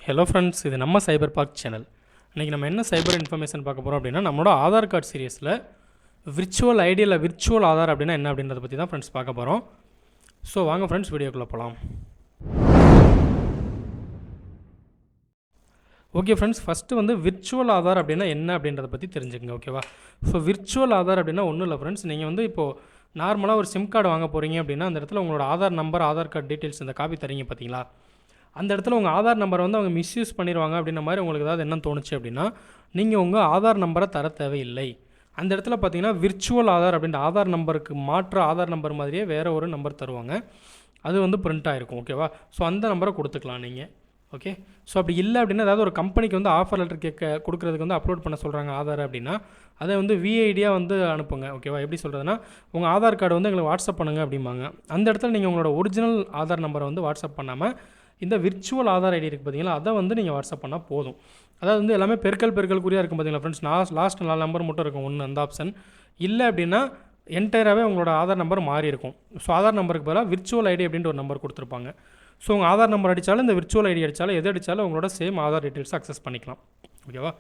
Hello friends, இது நம்ம CyberPark channel. இன்றைக்கி நம்ம என்ன சைபர் இன்ஃபர்மேஷன் பார்க்க போகிறோம் அப்படின்னா, நம்மளோட ஆதார் கார்டு சீரியஸில் விர்ச்சுவல் ஐடி இல்லை விர்ச்சுவல் ஆதார் அப்படின்னா என்ன அப்படின்றத பற்றி தான் ஃப்ரெண்ட்ஸ் பார்க்க போகிறோம். ஸோ வாங்க ஃப்ரெண்ட்ஸ், வீடியோக்குள்ளே போகலாம். ஓகே ஃப்ரெண்ட்ஸ், ஃபஸ்ட்டு வந்து விர்ச்சுவல் ஆதார் அப்படின்னா என்ன அப்படின்றத பற்றி தெரிஞ்சுக்கங்க. ஓகேவா? ஸோ விர்ச்சுவல் ஆதார் அப்படின்னா ஒன்றும் இல்லை ஃப்ரெண்ட்ஸ். நீங்கள் வந்து இப்போது நார்மலாக ஒரு சிம் கார்டு வாங்க போகிறீங்க அப்படின்னா, அந்த இடத்துல உங்களோட Aadhaar number, Aadhaar card details இந்த காப்பி தரீங்க பார்த்தீங்களா? அந்த இடத்துல உங்கள் ஆதார் நம்பரை வந்து அவங்க மிஸ்யூஸ் பண்ணிடுவாங்க அப்படின்ற மாதிரி உங்களுக்கு ஏதாவது என்ன தோணுச்சு அப்படின்னா, நீங்கள் உங்கள் ஆதார் நம்பரை தர தேவையில்லை. அந்த இடத்துல பார்த்தீங்கன்னா விர்ச்சுவல் ஆதார் அப்படின்ற ஆதார் நம்பருக்கு மாற்று ஆதார் நம்பர் மாதிரியே வேறு ஒரு நம்பர் தருவாங்க. அது வந்து பிரிண்ட் ஆகிருக்கும். ஓகேவா? ஸோ அந்த நம்பரை கொடுத்துக்கலாம் நீங்கள். ஓகே. ஸோ அப்படி இல்லை அப்படின்னா, ஏதாவது ஒரு கம்பெனிக்கு வந்து ஆஃபர் லெட்டர் கொடுக்குறதுக்கு வந்து அப்லோட் பண்ண சொல்கிறாங்க ஆதார் அப்படின்னா, அதை வந்து VIDயாக வந்து அனுப்புங்க. ஓகேவா? எப்படி சொல்கிறதுனா, உங்கள் ஆதார் கார்டு வந்து எங்களுக்கு வாட்ஸ்அப் பண்ணுங்கள் அப்படிம்பாங்க. அந்த இடத்துல நீங்கள் உங்களோட ஒரிஜினல் ஆதார் நம்பரை வந்து வாட்ஸ்அப் பண்ணாமல் இந்த விர்ச்சுவல் ஆதார் ஐடி இருக்குது பார்த்தீங்களா, அதை வந்து நீங்கள் வாட்ஸ்அப் பண்ணால் போதும். அதாவது வந்து எல்லாமே பெருக்கல் குறியாக இருக்கும் பார்த்தீங்களா ஃப்ரெண்ட்ஸ். லாஸ்ட் 4 நம்பர் மட்டும் இருக்கும் ஒன்று, அந்த ஆப்ஷன் இல்லை அப்படின்னா என்டையராகவே உங்களோட ஆதார் நம்பர் மாறி இருக்கும். ஸோ ஆதார் நம்பருக்கு பதிலாக விர்ச்சுவல் ஐடி அப்படின்ற ஒரு நம்பர் கொடுத்துருப்பாங்க. ஸோ உங்கள் ஆதார் நம்பர் அடித்தாலும் இந்த விர்ச்சுவல் ஐடி அடித்தாலும் எது அடித்தாலும் உங்களோட சேம் ஆதார் டீட்டெயில்ஸ் அக்சஸ் பண்ணிக்கலாம். ஓகேவா?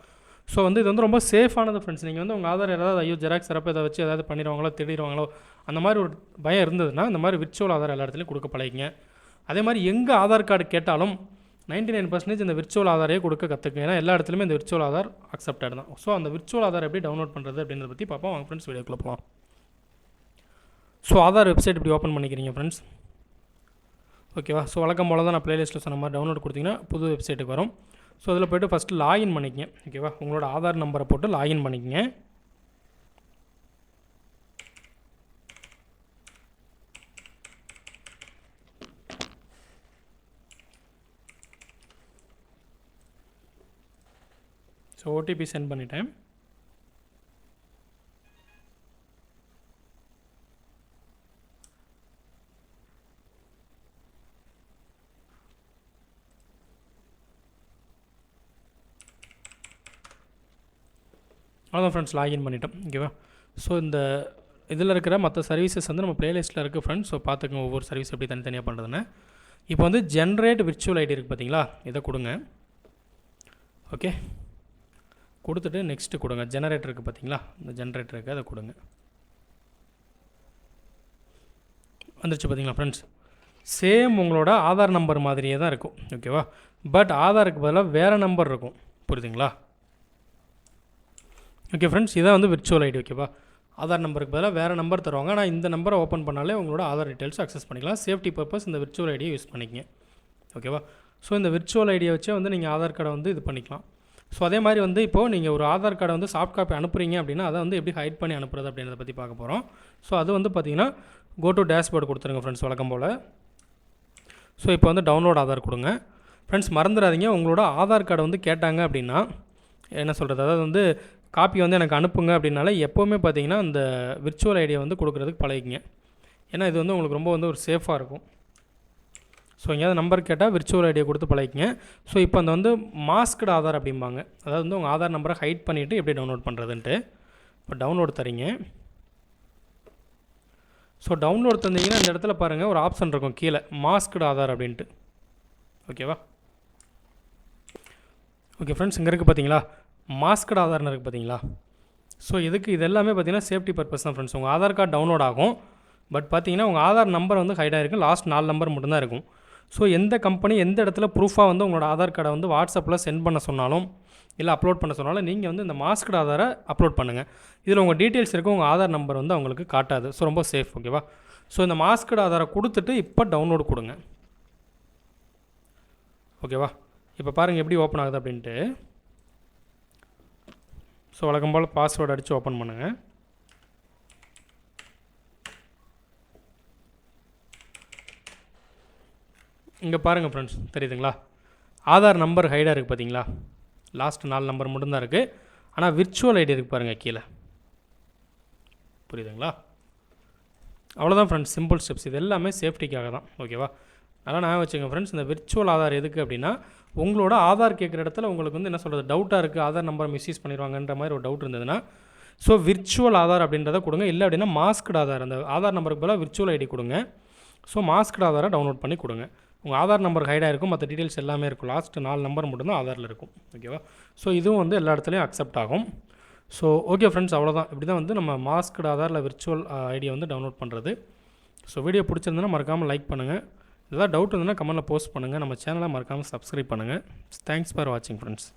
ஸோ வந்து இது வந்து ரொம்ப சேஃபானது ஃப்ரெண்ட்ஸ். நீங்கள் வந்து உங்கள் ஆதார் ஏதாவது ஜெராக்ஸ் சிறப்பு இதை வச்சு ஏதாவது பண்ணிடுவாங்களோ, திடீர்வாங்களோ, அந்த மாதிரி ஒரு பயம் இருந்ததுன்னா இந்த மாதிரி விர்ச்சுவல் ஆதார் எல்லா இடத்துலையும் கொடுக்க பழகிங்க. அதே மாதிரி எங்கே ஆதார் கார்டு கேட்டாலும் 99% இந்த விர்ச்சுவல் ஆதாரையே கொடுக்க கற்றுக்குங்க. ஏன்னா எல்லா இடத்துலையுமே இந்த விர்ச்சுவல் ஆதார் அக்செப்டட் தான். ஸோ அந்த விர்ச்சுவல் ஆதார் எப்படி டவுன்லோட் பண்ணுறது அப்படின்றத பற்றி பார்ப்போம். வாங்க ஃப்ரெண்ட்ஸ், வீடியோக்குள்ளே போகலாம். ஸோ ஆதார் வெப்சைட் இப்படி ஓப்பன் பண்ணிக்கிறீங்க ஃப்ரெண்ட்ஸ். ஓகேவா? ஸோ வழக்கம் போல் தான் நான் ப்ளேலிஸ்ட்டில் சொன்ன மாதிரி டவுன்லோட் கொடுத்தீங்கன்னா புது வெப்சைட்டுக்கு வரும். ஸோ அதில் போய்ட்டு ஃபஸ்ட்டு லாகின் பண்ணிக்கங்க. ஓகேவா? உங்களோட ஆதார் நம்பரை போட்டு லாகின் பண்ணிக்கங்க. ஸோ ஓடிபி சென்ட் பண்ணிட்டேன். அவ்வளோதான் ஃப்ரெண்ட்ஸ், லாகின் பண்ணிட்டோம். ஓகேவா? ஸோ இந்த இதில் இருக்கிற மற்ற சர்வீசஸ் வந்து நம்ம ப்ளேலிஸ்ட்டில் இருக்குது ஃப்ரெண்ட்ஸ். ஸோ பார்த்துக்கோங்க ஒவ்வொரு சர்வீஸ் எப்படி தனித்தனியாக பண்ணுறதுன்னு. இப்போ வந்து ஜென்ரேட் விர்ச்சுவல் ஐடி இருக்குது பார்த்தீங்களா, இதை கொடுங்க. ஓகே, கொடுத்துட்டு நெக்ஸ்ட்டு கொடுங்க. ஜெனரேட்டர் இருக்குது பார்த்தீங்களா, இந்த ஜென்ரேட்டருக்கு அதை கொடுங்க. வந்துருச்சு பார்த்தீங்களா ஃப்ரெண்ட்ஸ். சேம் உங்களோட ஆதார் நம்பர் மாதிரியே தான் இருக்கும். ஓகேவா? பட் ஆதாருக்கு பதிலாக வேறு நம்பர் இருக்கும். புரியுதுங்களா? ஓகே ஃப்ரெண்ட்ஸ், இதான் வந்து விர்ச்சுவல் ஐடி. ஓகேவா? ஆதார் நம்பருக்கு பதிலாக வேறு நம்பர் தருவாங்க. ஆனால் இந்த நம்பரை ஓப்பன் பண்ணாலே உங்களோட ஆதார் டீட்டெயில்ஸ் அக்சஸ் பண்ணிக்கலாம். சேஃப்டி பர்பஸ் இந்த விர்ச்சுவல் ஐடியை யூஸ் பண்ணிக்கங்க. ஓகேவா? ஸோ இந்த விர்ச்சுவல் ஐடியை வச்சே வந்து நீங்கள் ஆதார் கார்டை வந்து இது பண்ணிக்கலாம். ஸோ அதே மாதிரி வந்து இப்போது நீங்கள் ஒரு ஆதார் கார்டை வந்து சாஃப்ட் காப்பி அனுப்புகிறீங்க அப்படின்னா அதை வந்து எப்படி ஹைட் பண்ணி அனுப்புறது அப்படின்றத பற்றி பார்க்க போகிறோம். ஸோ அது வந்து பார்த்திங்கன்னா கோ டு டேஷ்போர்டு கொடுத்துருங்க ஃப்ரெண்ட்ஸ், வழக்கம் போல். ஸோ இப்போ வந்து டவுன்லோட் ஆதார் கொடுங்க ஃப்ரெண்ட்ஸ். மறந்துடாதீங்க, உங்களோட ஆதார் கார்டை வந்து கேட்டாங்க அப்படின்னா என்ன சொல்கிறது, அதாவது வந்து காப்பி வந்து எனக்கு அனுப்புங்க அப்படின்னால எப்போவுமே பார்த்தீங்கன்னா அந்த விர்ச்சுவல் ஐடியை வந்து கொடுக்குறதுக்கு பழகிங்க. ஏன்னா இது வந்து உங்களுக்கு ரொம்ப வந்து ஒரு சேஃபாக இருக்கும். ஸோ எங்கேயாவது நம்பர் கேட்டால் விர்ச்சுவல் ஐடியை கொடுத்து பழகிங்க. ஸோ இப்போ அந்த வந்து மாஸ்க்டு ஆதார் அப்படிம்பாங்க. அதாவது வந்து உங்கள் ஆதார் நம்பரை ஹைட் பண்ணிவிட்டு எப்படி டவுன்லோட் பண்ணுறதுன்ட்டு. இப்போ டவுன்லோட் தரீங்க. ஸோ டவுன்லோட் தந்தீங்கன்னா இந்த இடத்துல பாருங்கள் ஒரு ஆப்ஷன் இருக்கும் கீழே, மாஸ்க்டு ஆதார் அப்படின்ட்டு. ஓகேவா? ஓகே ஃப்ரெண்ட்ஸ், இங்கே இருக்குது பார்த்தீங்களா, மாஸ்க்டு ஆதார்னு இருக்குது பார்த்தீங்களா. ஸோ இதுக்கு இது எல்லாமே பார்த்தீங்கன்னா சேஃப்டி பர்பஸ் தான் ஃப்ரெண்ட்ஸ். உங்கள் ஆதார் கார்டு டவுன்லோட் ஆகும், பட் பார்த்தீங்கன்னா உங்கள் ஆதார் நம்பர் வந்து ஹைட் ஆகிருக்கும். லாஸ்ட் 4 நம்பர் மட்டும்தான் இருக்கும். ஸோ எந்த கம்பெனி எந்த இடத்துல ப்ரூஃபாக வந்து உங்களோட ஆதார் கார்டை வந்து வாட்ஸ்அப்பில் சென்ட் பண்ண சொன்னாலும் இல்லை அப்லோட் பண்ண சொன்னாலும் நீங்கள் வந்து இந்த மாஸ்க்டு ஆதாரை அப்லோட் பண்ணுங்கள். இதில் உங்கள் டீட்டெயில்ஸ் இருக்கும், உங்கள் ஆதார் நம்பர் வந்து அவங்களுக்கு காட்டாது. ஸோ ரொம்ப சேஃப். ஓகேவா? ஸோ இந்த மாஸ்க்டு ஆதாரை கொடுத்துட்டு இப்போ டவுன்லோடு கொடுங்க. ஓகேவா? இப்போ பாருங்கள் எப்படி ஓப்பன் ஆகுது அப்படின்ட்டு. ஸோ வழக்கம் போல் பாஸ்வேர்டு அடித்து ஓப்பன் பண்ணுங்கள். இங்கே பாருங்கள் ஃப்ரெண்ட்ஸ், தெரியுதுங்களா, ஆதார் நம்பர் ஹைடாக இருக்குது பார்த்தீங்களா. லாஸ்ட் 4 நம்பர் மட்டும்தான் இருக்குது. ஆனால் விர்ச்சுவல் ஐடி இருக்குது பாருங்கள் கீழே. புரியுதுங்களா? அவ்வளோதான் ஃப்ரெண்ட்ஸ், சிம்பிள் ஸ்டெப்ஸ். இது எல்லாமே சேஃப்டிக்காக தான். ஓகேவா? நல்லா நான் வச்சுக்கோங்க ஃப்ரெண்ட்ஸ். இந்த விர்ச்சுவல் ஆதார் எதுக்கு அப்படின்னா, உங்களோட ஆதார் கேட்குற இடத்துல உங்களுக்கு வந்து என்ன சொல்கிறது, டவுட்டாக இருக்குது, ஆதார் நம்பரை மிஸ்யூஸ் பண்ணிடுவாங்கன்ற மாதிரி ஒரு டவுட் இருந்ததுன்னா ஸோ விர்ச்சுவல் ஆதார் அப்படின்றத கொடுங்க. இல்லை அப்படின்னா மாஸ்க்டு ஆதார், அந்த ஆதார் நம்பருக்கு பதிலாக விர்ச்சுவல் ஐடி கொடுங்க. ஸோ மாஸ்க்டு ஆதாரை டவுன்லோட் பண்ணி கொடுங்க. உங்கள் ஆதார் நம்பர் ஹைடாக இருக்கும், மற்ற டீட்டெயில்ஸ் எல்லாமே இருக்கும். லாஸ்ட் 4 நம்பர் மட்டும்தான் ஆதாரில் இருக்கும். ஓகேவா? ஸோ இதுவும் வந்து எல்லா இடத்துலையும் அக்செப்ட் ஆகும். ஸோ ஓகே ஃப்ரெண்ட்ஸ், அவ்வளோதான். இப்படி தான் வந்து நம்ம மாஸ்க்டு ஆதாரில் விர்ச்சுவல் ஐடியை வந்து டவுன்லோட் பண்ணுறது. ஸோ வீடியோ பிடிச்சிருந்ததுன்னா மறக்காமல் லைக் பண்ணுங்கள். ஏதாவது டவுட் இருந்ததுன்னா கமெண்ட்டில் போஸ்ட் பண்ணுங்கள். நம்ம சேனலை மறக்காமல் சப்ஸ்கிரைப் பண்ணுங்கள். தேங்க்ஸ் ஃபார் வாட்சிங் ஃப்ரெண்ட்ஸ்.